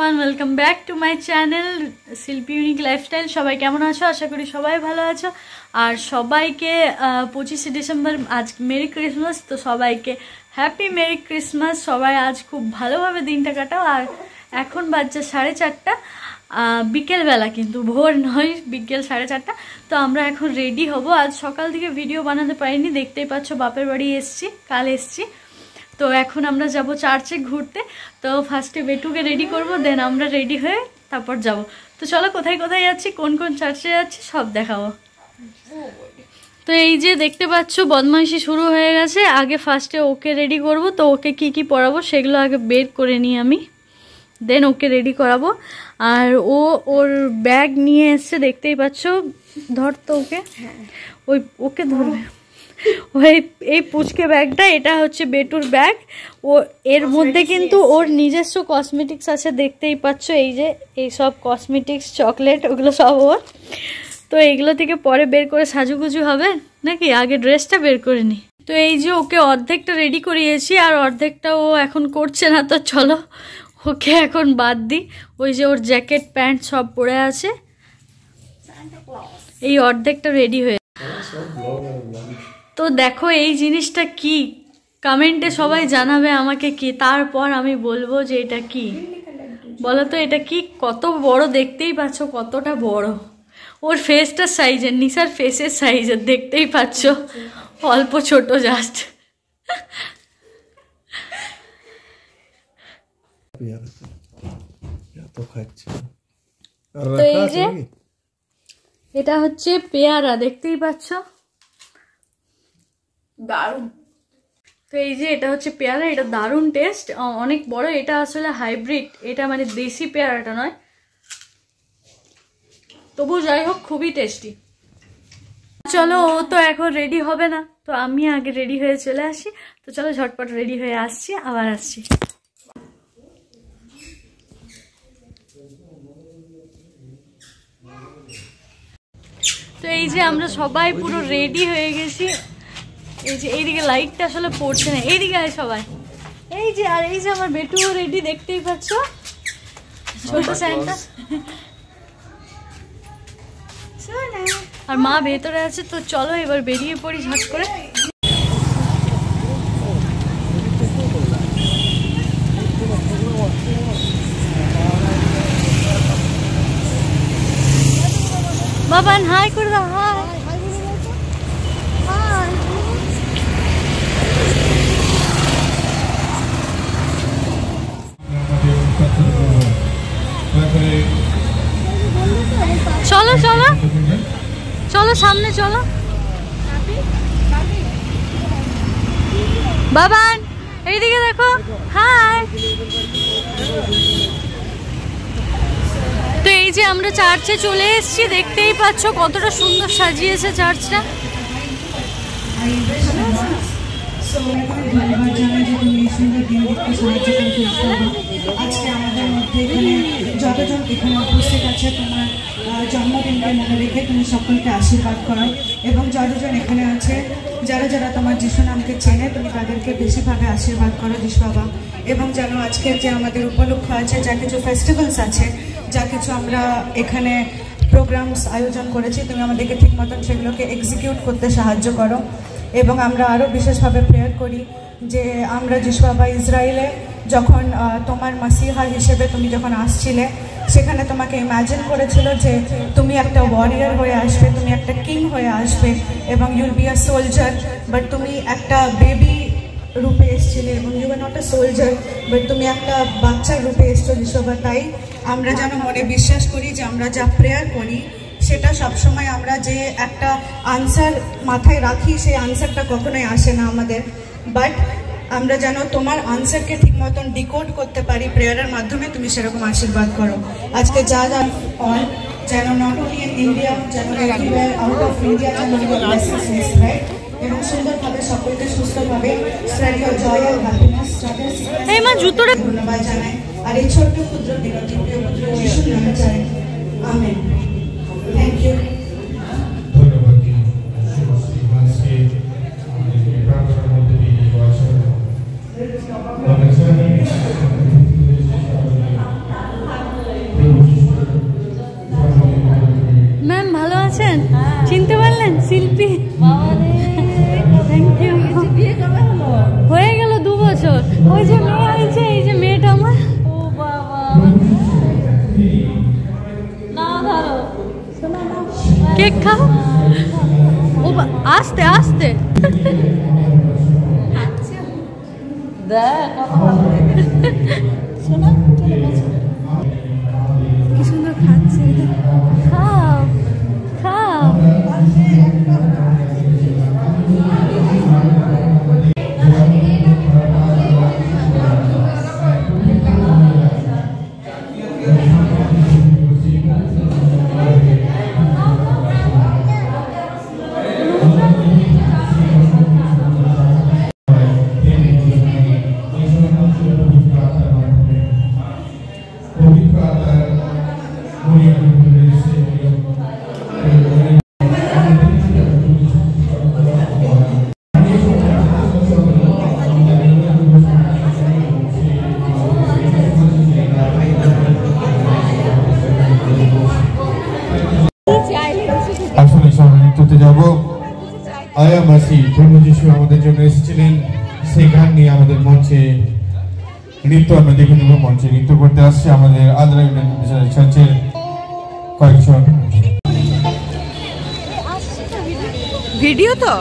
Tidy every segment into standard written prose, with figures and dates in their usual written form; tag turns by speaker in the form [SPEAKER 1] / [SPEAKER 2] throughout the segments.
[SPEAKER 1] Everyone, welcome back to my channel শিল্পী unique lifestyle. সবাই কেমন আছো? আশা করি সবাই ভালো আছো। আর সবাইকে 25শে ডিসেম্বর আজ মেরি ক্রিসমাস, তো সবাইকে হ্যাপি মেরি ক্রিসমাস। সবাই আজ খুব ভালোভাবে দিনটা কাটাও। আর এখন বাজছে 4:30, বিকেলবেলা, কিন্তু ভোর নয়, বিকেল 4:30। তো আমরা এখন রেডি হব। আজ সকাল থেকে ভিডিও বানাতে পারিনি, দেখতেই পাচ্ছ বাপের বাড়ি এসছি, কাল এসছি। তো এখন আমরা যাব চার্চে ঘুরতে। তো ফার্স্টে বেটুকে রেডি করব, দেন আমরা রেডি হয়ে তারপর যাব। তো চলো কোথায় কোথায় যাচ্ছি, কোন কোন চার্চে যাচ্ছি সব দেখাবো। তো এই যে দেখতে পাচ্ছ বদমাইশি শুরু হয়ে গেছে। আগে ফার্স্টে ওকে রেডি করব, তো ওকে কি কি পরাবো সেগুলো আগে বের করে নিই আমি, দেন ওকে রেডি করাবো। আর ওর ব্যাগ নিয়ে এসছে, দেখতেই পাচ্ছ। ধর তো ওকে, ওকে ধরবে। এই পুচকে ব্যাগটা, এটা হচ্ছে বেটুর ব্যাগ। ও এর মধ্যে কিন্তু ওর নিজস্ব কসমেটিক্স আছে, দেখতেই পাচ্ছ। এই যে এই সব কসমেটিক্স, চকলেট, ওগুলো সব ওর। তো এইগুলো থেকে পরে বের করে সাজুগুজু হবে নাকি, আগে ড্রেসটা বের করে নি। তো এই যে ওকে অর্ধেকটা রেডি করিয়েছি, আর অর্ধেকটা ও এখন করছে না। তো চলো ওকে এখন বাদ দিই। ওই যে ওর জ্যাকেট প্যান্ট সব পরে আছে, এই অর্ধেকটা রেডি হয়ে। তো দেখো এই জিনিসটা কি, কমেন্টে সবাই জানাবে আমাকে কি, তারপর আমি বলবো যে এটা কি। বলো তো এটা কি? কত বড়, দেখতেই পাচ্ছ কতটা বড়। ওর ফেসটার সাইজের, নিশার ফেসের সাইজের, দেখতেই পাচ্ছ, অল্প ছোট জাস্ট। তো এই যে এটা হচ্ছে পেয়ারা, দেখতেই পাচ্ছ, দারুণ। তো এই যে এটা হচ্ছে পেয়ারা, এটা দারুণ টেস্ট, অনেক বড়। এটা আসলে হাইব্রিড, এটা মানে দেশি পেয়ারাটা নয়, তবু যাই হোক খুবই টেস্টি। চলো, ও তো এখন রেডি হবে না, তো আমি আগে রেডি হয়ে চলে আসি। তো চলো ঝটপট রেডি হয়ে আসছি, আবার আসছি। তো এই যে আমরা সবাই পুরো রেডি হয়ে গেছি। এই যে এইদিকে লাইটটা আসলে পড়ছে না, এইদিকে আয় সবাই। এই যে, আর এই যে আমার বেটুও রেডি, দেখতেই পাচ্ছ, ছোট স্যান্টা। আর মা ভেতরে আছে। তো চলো এবার বেরিয়ে পড়ি ঝট করে। বাবান হাই করে দাও, হাই। চলো চলো চলো, সামনে চলো। বাবান এইদিকে দেখো, হাই। তো এই যে আমরা চার্চে চলে এসেছি, দেখতেই পাচ্ছ কতটা সুন্দর সাজিয়েছে চার্চটা।
[SPEAKER 2] ধন্যবাদ জানাই যে তুমি এই সুন্দর দিন দেখতে সাহায্য করছো। আজকে আমাদের মধ্যে এখানে যতজন এখানে উপস্থিত আছে, তোমার জন্মদিনকে মনে রেখে তুমি সকলকে আশীর্বাদ করো। এবং যতজন এখানে আছে, যারা যারা তোমার যিশু নামকে চেনে, তুমি তাদেরকে বেশিভাবে আশীর্বাদ করো যিশু বাবা। এবং যেন আজকের যে আমাদের উপলক্ষ আছে, যা কিছু ফেস্টিভ্যালস আছে, যা কিছু আমরা এখানে প্রোগ্রামস আয়োজন করেছি, তুমি আমাদেরকে ঠিক মতন সেগুলোকে এক্সিকিউট করতে সাহায্য করো। এবং আমরা আরও বিশেষভাবে প্রেয়ার করি যে আমরা যিশু বাবা, ইসরায়েলে যখন তোমার মাসিহা হিসেবে তুমি যখন আসছিলে, সেখানে তোমাকে ইম্যাজিন করেছিল যে তুমি একটা ওয়ারিয়ার হয়ে আসবে, তুমি একটা কিং হয়ে আসবে, এবং you'll be a soldier. But তুমি একটা বেবি রূপে এসেছিলে, এবং you are not a soldier, but তুমি একটা বাচ্চার রূপে এসছো যিশু বাবা। তাই আমরা যেন মনে বিশ্বাস করি যে আমরা যা প্রেয়ার করি সেটা সবসময় আমরা যে একটা আনসার মাথায় রাখি, সেই আনসারটা কখনোই আসে না আমাদের, বাট আমরা যেন তোমার আনসারকে ঠিক মতন ডিকোড করতে পারি প্রেয়ারের মাধ্যমে। তুমি সেরকম আশীর্বাদ করো আজকে যা যা অল, যেন নট অনলি ইন ইন্ডিয়া, যেন এভরিওয়্যার আউট অফ ইন্ডিয়া, যেন স্প্রেড এবং সুন্দরভাবে সকলকে সুস্থভাবে spread your joy and happiness.
[SPEAKER 1] এই মা জুতোটা
[SPEAKER 2] ধন্যবাদ জানাই। আর এই ছোট্ট ক্ষুদ্র বিনতি প্রিয় পুত্র যিশুর নামে চাই, আমেন। Thank you. ধন্যবাদ।
[SPEAKER 1] আছেন? চিনতে পারলেন? শিল্পী। Thank you. হয়ে গেল 2 বছর। ওই যে মেয়ে হয়েছে, এই যে মেয়েটা আমার। ও বাবা, না ধরো, কেক খাও। ও আস্তে আস্তে কি সুন্দর খাচ্ছে। খাও খাও।
[SPEAKER 3] আয়া মাসি ধর্ম যিশু আমাদের জন্য এসেছিলেন, সেই গান নিয়ে আমাদের মঞ্চে নৃত্য আমরা দেখে নেব। মঞ্চে নৃত্য করতে আসছে আমাদের আদ্রা চার্চের কয়েকজন।
[SPEAKER 1] ভিডিও তো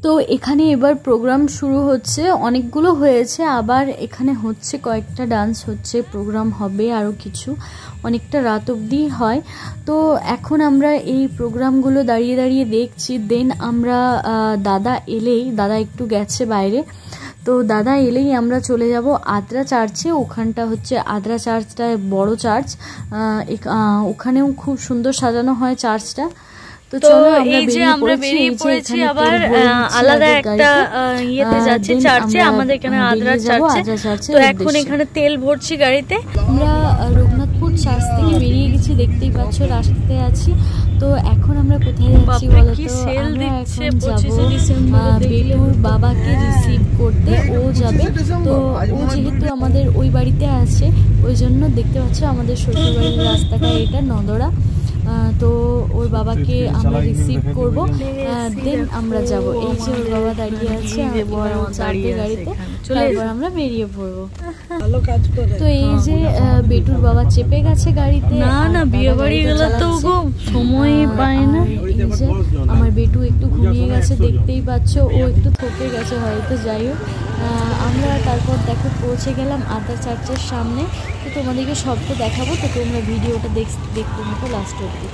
[SPEAKER 1] তো এখানে এবার প্রোগ্রাম শুরু হচ্ছে, অনেকগুলো হয়েছে, আবার এখানে হচ্ছে কয়েকটা ডান্স হচ্ছে, প্রোগ্রাম হবে আরও কিছু, অনেকটা রাত অবধি হয়। তো এখন আমরা এই প্রোগ্রামগুলো দাঁড়িয়ে দাঁড়িয়ে দেখছি। দেন আমরা দাদা এলেই, দাদা একটু গেছে বাইরে, তো দাদা এলেই আমরা চলে যাব আদ্রা চার্চে। ওখানটা হচ্ছে আদ্রা চার্চটা বড় চার্চ, ওখানেও খুব সুন্দর সাজানো হয় চার্চটা। তো এই যে আমরা বেরিয়ে পড়েছি আবার আলাদা একটা ইয়েতে যাচ্ছি, চার্চে, আমাদের এখানে আদ্রা চার্চে। তো এখন এখানে তেল ভরছি গাড়িতে। আমরা রঘুনাথপুর চার্চ থেকে বেরিয়ে গেছি, দেখতেই পাচ্ছ রাস্তাতে আছি। তো এখন আমরা কোথায় যাচ্ছি বলো তো? আমরা এখন যাব বেটুর বাবাকে রিসিভ করতে, ও যাবে। তো ও যেহেতু আমাদের ওই বাড়িতে আছে, ওই জন্য দেখতে পাচ্ছ আমাদের শ্বশুর বাড়ির রাস্তাটা এটা নদরা। তো ওর বাবাকে আমরা রিসিভ করবো, দেন আমরা যাব। এই যে ওর বাবা দাঁড়িয়ে আছে, চারটে গাড়িতে, তারপর আমরা বেরিয়ে পড়বো। তো এই যে বেটুর বাবা চেপে গেছে গাড়িতে। না বিয়ে বাড়ি গেলে তো সময় পায় না। এই যে আমার বেটু একটু ঘুমিয়ে গেছে, দেখতেই পাচ্ছ, ও একটু থকে গেছে হয়তো। যাই হোক, আমরা তারপর দেখো পৌঁছে গেলাম আদ্রা চার্চের সামনে। তো তোমাদেরকে সবটা দেখাবো, তো তোমরা ভিডিওটা দেখতে মতো লাস্ট অবধি।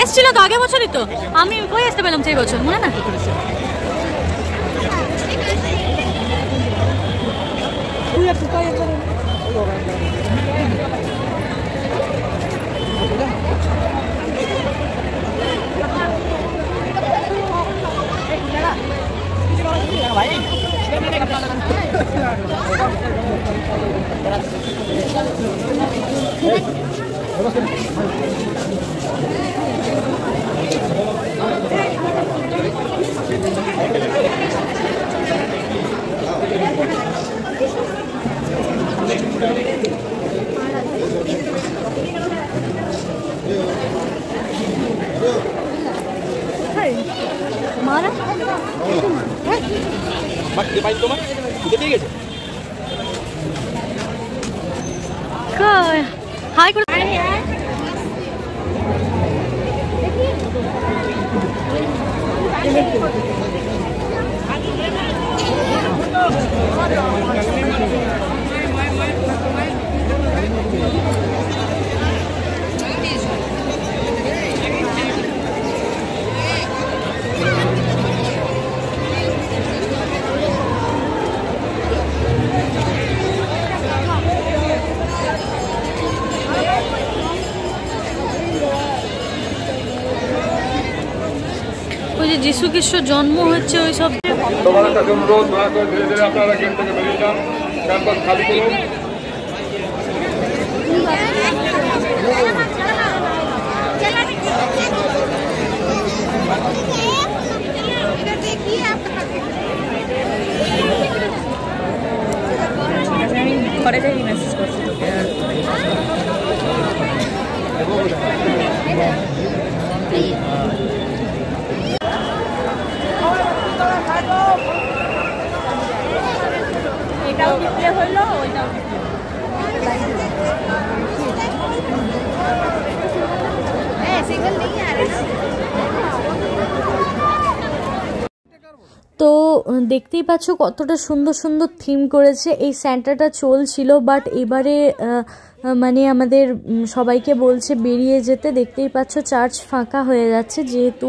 [SPEAKER 1] এসছিল তো আগের বছরই, তো আমি কই আসতে পেলাম সেই বছর, মনে না? মারা হাই করে ওই যে যিশু খ্রিস্ট জন্ম হচ্ছে ওই সব। ঘরে যাই মেসেজ করছি তোকে। এটাও ডিসপ্লে হলো, ওইটাও সিঙ্গেল नहीं आ रहा। তো দেখতেই পাচ্ছ কতটা সুন্দর সুন্দর থিম করেছে। এই স্যান্টাটা চলছিল, বাট এবারে মানে আমাদের সবাইকে বলছে বেরিয়ে যেতে। দেখতেই পাচ্ছ চার্চ ফাঁকা হয়ে যাচ্ছে, যেহেতু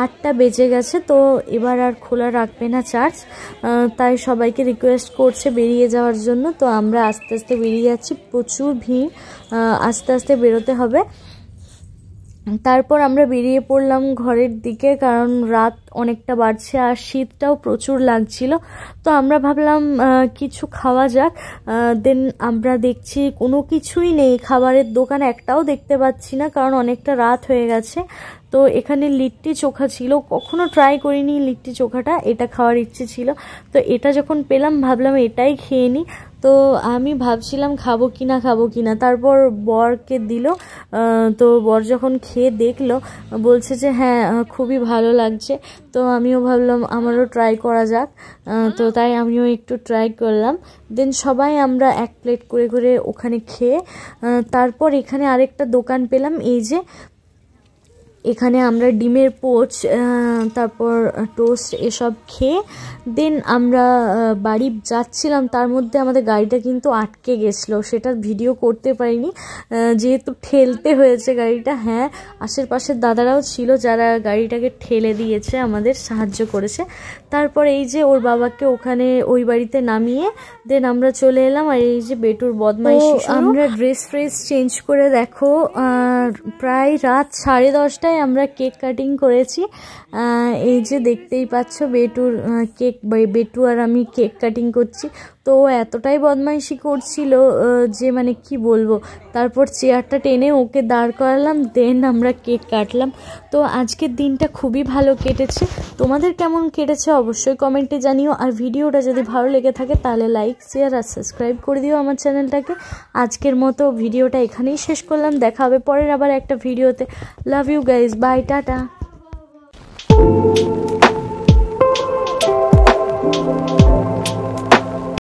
[SPEAKER 1] 8টা বেজে গেছে, তো এবার আর খোলা রাখবে না চার্চ, তাই সবাইকে রিকোয়েস্ট করছে বেরিয়ে যাওয়ার জন্য। তো আমরা আস্তে আস্তে বেরিয়ে যাচ্ছি, প্রচুর ভিড়, আস্তে আস্তে বেরোতে হবে। তারপর আমরা বেরিয়ে পড়লাম ঘরের দিকে, কারণ রাত অনেকটা বাড়ছে আর শীতটাও প্রচুর লাগছিল। তো আমরা ভাবলাম কিছু খাওয়া যাক। দেন আমরা দেখছি কোনো কিছুই নেই, খাবারের দোকান একটাও দেখতে পাচ্ছি না, কারণ অনেকটা রাত হয়ে গেছে। তো এখানে লিট্টি চোখা ছিল, কখনো ট্রাই করিনি লিট্টি চোখাটা, এটা খাওয়ার ইচ্ছে ছিল। তো এটা যখন পেলাম ভাবলাম এটাই খেয়ে নিই। তো আমি ভাবছিলাম খাবো কি না, তারপর বরকে দিল। তো বর যখন খেয়ে দেখলো, বলছে যে হ্যাঁ খুবই ভালো লাগছে। তো আমিও ভাবলাম আমারও ট্রাই করা যাক, তো তাই আমিও একটু ট্রাই করলাম। দেন সবাই আমরা এক প্লেট করে করে ওখানে খেয়ে তারপর এখানে আরেকটা দোকান পেলাম। এই যে এখানে আমরা ডিমের পোচ, তারপর টোস্ট এসব খেয়ে দেন আমরা বাড়ি যাচ্ছিলাম। তার মধ্যে আমাদের গাড়িটা কিন্তু আটকে গেছিলো, সেটা ভিডিও করতে পারিনি যেহেতু ঠেলতে হয়েছে গাড়িটা। হ্যাঁ, আশেপাশের দাদারাও ছিল যারা গাড়িটাকে ঠেলে দিয়েছে, আমাদের সাহায্য করেছে। তারপর এই যে ওর বাবাকে ওখানে ওই বাড়িতে নামিয়ে দেন আমরা চলে এলাম। আর এই যে বেটুর বদমাইশি, আমরা ড্রেস চেঞ্জ করে দেখো প্রায় রাত 10:30টায় আমরা কেক কাটিং করেছি। এই যে দেখতেই পাচ্ছ বেটুর কেক, বেটু আর আমি কেক কাটিং করছি। তো এতটাই বদমাইশি করছিল যে মানে কি বলবো। তারপর চেয়ারটা টেনে ওকে দাঁড় করালাম, দেন আমরা কেক কাটলাম। তো আজকের দিনটা খুবই ভালো কেটেছে। তোমাদের কেমন কেটেছে অবশ্যই কমেন্টে জানিও। আর ভিডিওটা যদি ভালো লেগে থাকে তাহলে লাইক, শেয়ার আর সাবস্ক্রাইব করে দিও আমার চ্যানেলটাকে। আজকের মতো ভিডিওটা এখানেই শেষ করলাম, দেখা হবে পরের আবার একটা ভিডিওতে। Love you guys, bye, tata.